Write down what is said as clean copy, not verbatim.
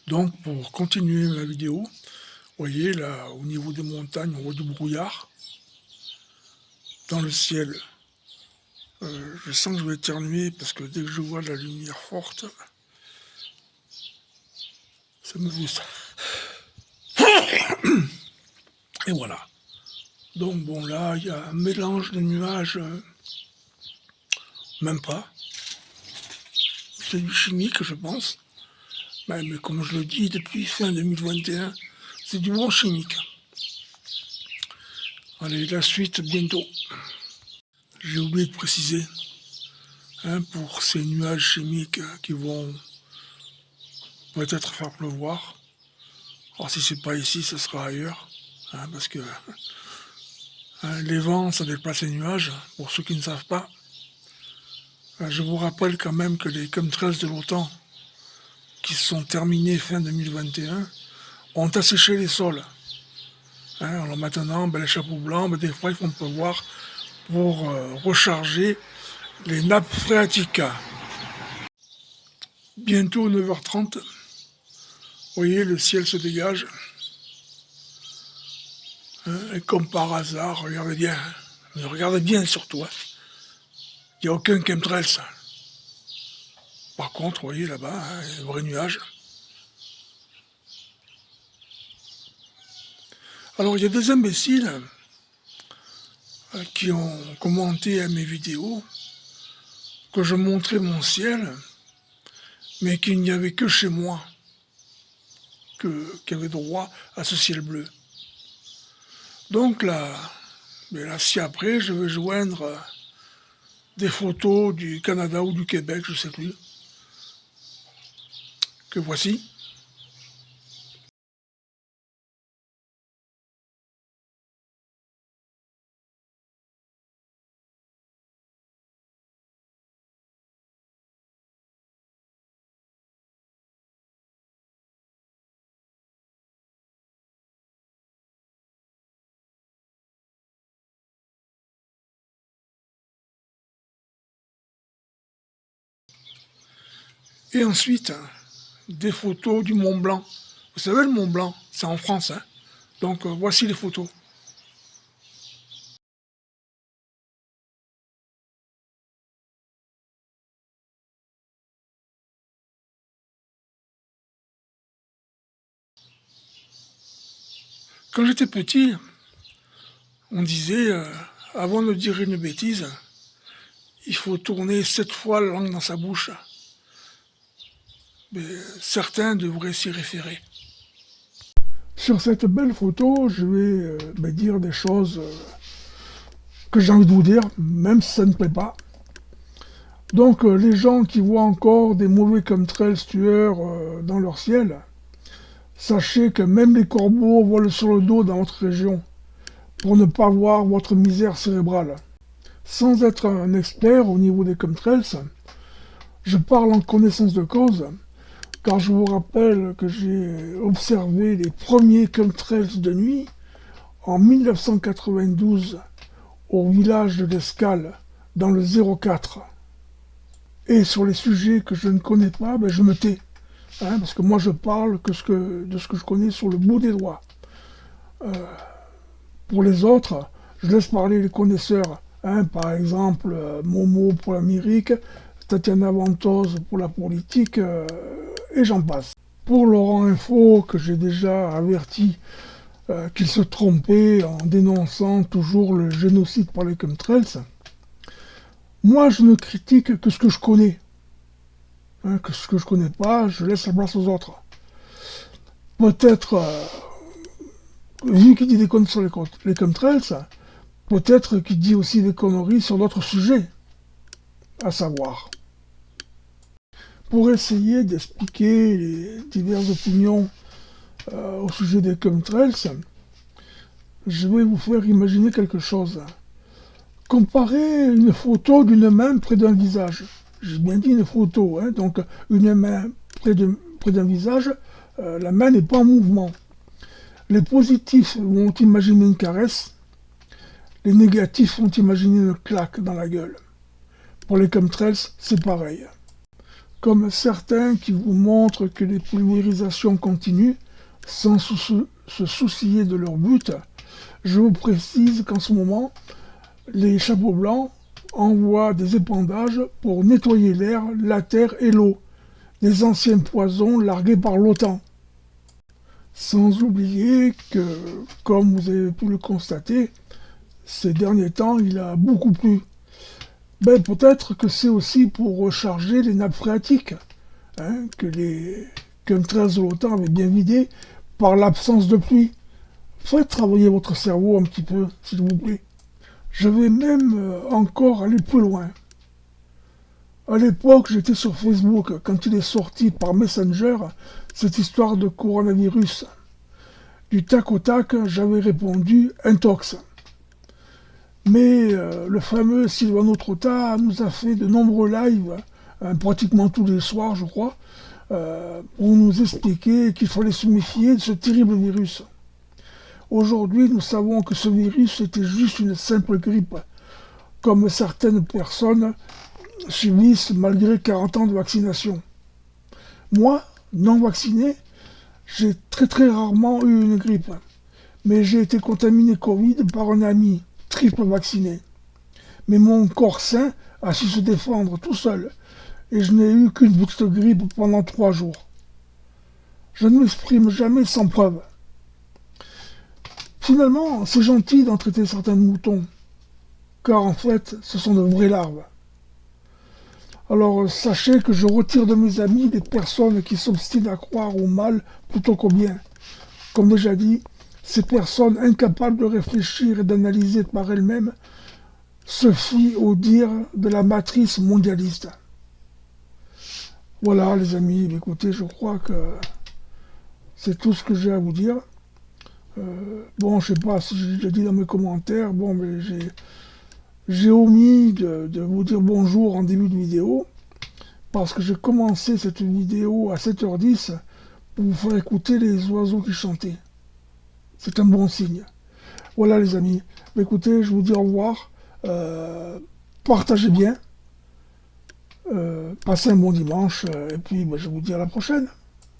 Donc pour continuer ma vidéo, vous voyez là au niveau des montagnes, on voit du brouillard. Dans le ciel, je sens que je vais éternuer parce que dès que je vois la lumière forte, ça me fait ça. Et voilà. Donc bon là, il y a un mélange de nuages, même pas. C'est du chimique je pense. Mais comme je le dis depuis fin 2021, c'est du bon chimique. Allez, la suite bientôt. J'ai oublié de préciser, pour ces nuages chimiques qui vont peut-être faire pleuvoir. Alors si c'est pas ici, ce sera ailleurs, parce que les vents, ça déplace les nuages, pour ceux qui ne savent pas. Je vous rappelle quand même que les chemtrails de l'OTAN, qui se sont terminés fin 2021, ont asséché les sols. Alors maintenant, les chapeaux blancs, des fois, ils font pleuvoir pour recharger les nappes phréatiques. Bientôt 9h30, vous voyez, le ciel se dégage. Et comme par hasard, regardez bien, mais regardez bien surtout, il n'y a aucun chemtrails. Par contre, vous voyez là-bas, un vrai nuage. Alors il y a des imbéciles qui ont commenté à mes vidéos que je montrais mon ciel, mais qu'il n'y avait que chez moi qui avait droit à ce ciel bleu. Donc là, si après je veux joindre des photos du Canada ou du Québec, je ne sais plus, que voici. Et ensuite, des photos du Mont Blanc. Vous savez, le Mont Blanc, c'est en France, donc voici les photos. Quand j'étais petit, on disait, avant de dire une bêtise, il faut tourner 7 fois la langue dans sa bouche. Mais certains devraient s'y référer. Sur cette belle photo, je vais dire des choses que j'ai envie de vous dire, même si ça ne plaît pas. Donc les gens qui voient encore des mauvais chemtrails tueurs dans leur ciel, sachez que même les corbeaux volent sur le dos dans votre région pour ne pas voir votre misère cérébrale. Sans être un expert au niveau des chemtrails, je parle en connaissance de cause, car je vous rappelle que j'ai observé les premiers chemtrails de nuit en 1992 au village de l'Escale, dans le 04. Et sur les sujets que je ne connais pas, je me tais. Parce que moi je parle de ce que je connais sur le bout des doigts. Pour les autres, je laisse parler les connaisseurs. Par exemple, Momo pour l'Amérique, Tatiana Ventose pour la politique, et j'en passe. Pour Laurent Info, que j'ai déjà averti qu'il se trompait en dénonçant toujours le génocide par les chemtrails, moi je ne critique que ce que je connais. Que ce que je connais pas, je laisse la place aux autres. Peut-être, vu qu'il dit des conneries sur les chemtrails, peut-être qu'il dit aussi des conneries sur d'autres sujets, à savoir. Pour essayer d'expliquer les diverses opinions au sujet des chemtrails, je vais vous faire imaginer quelque chose. Comparez une photo d'une main près d'un visage. J'ai bien dit une photo, donc une main près d'un visage, la main n'est pas en mouvement. Les positifs vont imaginer une caresse, les négatifs vont imaginer une claque dans la gueule. Pour les chemtrails, c'est pareil. comme certains qui vous montrent que les pulvérisations continuent sans se soucier de leur but, je vous précise qu'en ce moment, les chapeaux blancs envoient des épandages pour nettoyer l'air, la terre et l'eau, des anciens poisons largués par l'OTAN. Sans oublier que, comme vous avez pu le constater, ces derniers temps, il a beaucoup plu. Peut-être que c'est aussi pour recharger les nappes phréatiques, hein, qu'un 13 de l'OTAN avait bien vidé par l'absence de pluie. Faites travailler votre cerveau un petit peu, s'il vous plaît. Je vais même encore aller plus loin. À l'époque, j'étais sur Facebook quand il est sorti par Messenger cette histoire de coronavirus. Du tac au tac, j'avais répondu intox. Mais le fameux Silvano Trotta nous a fait de nombreux lives, pratiquement tous les soirs, je crois, pour nous expliquer qu'il fallait se méfier de ce terrible virus. Aujourd'hui, nous savons que ce virus était juste une simple grippe, comme certaines personnes subissent malgré 40 ans de vaccination. Moi, non vacciné, j'ai très rarement eu une grippe, mais j'ai été contaminé Covid par un ami triple vacciné. Mais mon corps sain a su se défendre tout seul, et je n'ai eu qu'une petite grippe pendant 3 jours. Je ne m'exprime jamais sans preuve. Finalement, c'est gentil d'en traiter certains moutons, car en fait, ce sont de vraies larves. Alors sachez que je retire de mes amis des personnes qui s'obstinent à croire au mal plutôt qu'au bien. Comme déjà dit, ces personnes incapables de réfléchir et d'analyser par elles-mêmes se fient au dire de la matrice mondialiste. Voilà les amis, écoutez, je crois que c'est tout ce que j'ai à vous dire. Bon, je sais pas si j'ai déjà dit dans mes commentaires, bon, mais j'ai omis de vous dire bonjour en début de vidéo, parce que j'ai commencé cette vidéo à 7h10 pour vous faire écouter les oiseaux qui chantaient. C'est un bon signe. Voilà les amis, écoutez, je vous dis au revoir, partagez bien, passez un bon dimanche, et puis je vous dis à la prochaine.